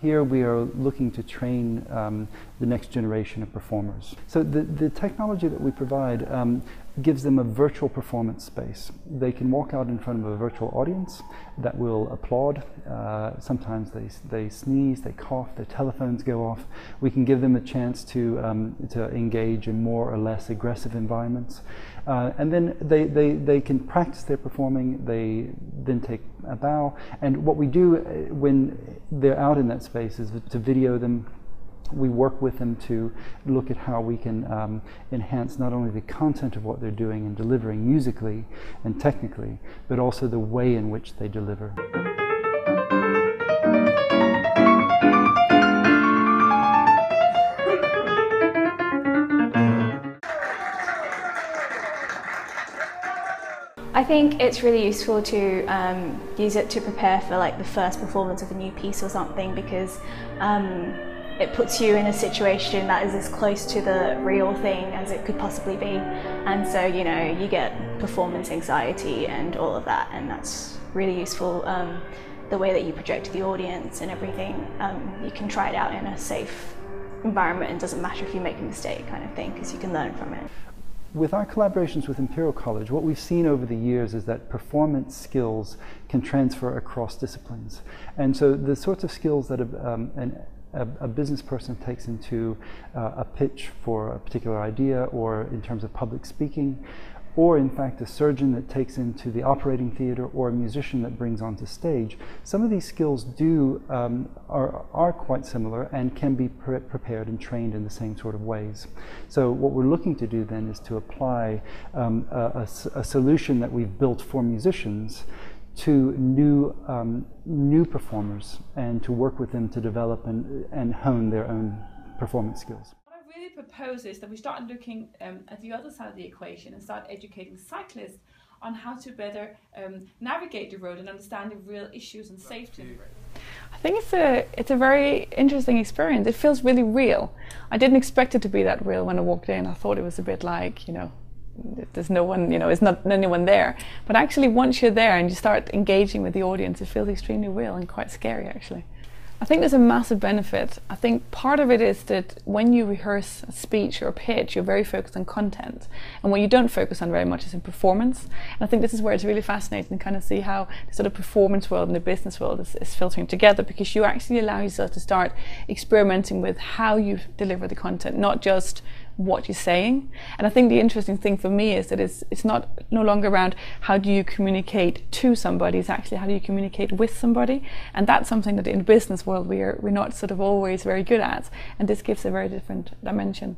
Here we are looking to train the next generation of performers. So the technology that we provide gives them a virtual performance space. They can walk out in front of a virtual audience that will applaud. Sometimes they sneeze, they cough, their telephones go off. We can give them a chance to engage in more or less aggressive environments. And then they can practice their performing. They then take a bow. And what we do when they're out in that space is to video them. We work with them to look at how we can enhance not only the content of what they're doing and delivering musically and technically, but also the way in which they deliver. I think it's really useful to use it to prepare for like the first performance of a new piece or something, because it puts you in a situation that is as close to the real thing as it could possibly be, and so you know you get performance anxiety and all of that, and that's really useful. The way that you project to the audience and everything, you can try it out in a safe environment, and it doesn't matter if you make a mistake, kind of thing, because you can learn from it. With our collaborations with Imperial College, what we've seen over the years is that performance skills can transfer across disciplines, and so the sorts of skills that a business person takes into a pitch for a particular idea, or in terms of public speaking, or in fact a surgeon that takes into the operating theater, or a musician that brings onto stage, some of these skills are quite similar and can be prepared and trained in the same sort of ways. So what we're looking to do then is to apply a solution that we've built for musicians to new performers, and to work with them to develop and hone their own performance skills. What I really propose is that we start looking at the other side of the equation and start educating cyclists on how to better navigate the road and understand the real issues and safety on the road. I think it's a very interesting experience. It feels really real. I didn't expect it to be that real when I walked in. I thought it was a bit like, you know, there's no one, you know, there's not anyone there. But actually once you're there and you start engaging with the audience, it feels extremely real and quite scary actually. I think there's a massive benefit. I think part of it is that when you rehearse a speech or a pitch, you're very focused on content. And what you don't focus on very much is in performance. And I think this is where it's really fascinating to kind of see how the sort of performance world and the business world is filtering together, because you actually allow yourself to start experimenting with how you deliver the content, not just what you're saying. And I think the interesting thing for me is that it's no longer around how do you communicate to somebody, it's actually how do you communicate with somebody. And that's something that in the business world we're not sort of always very good at, and this gives a very different dimension.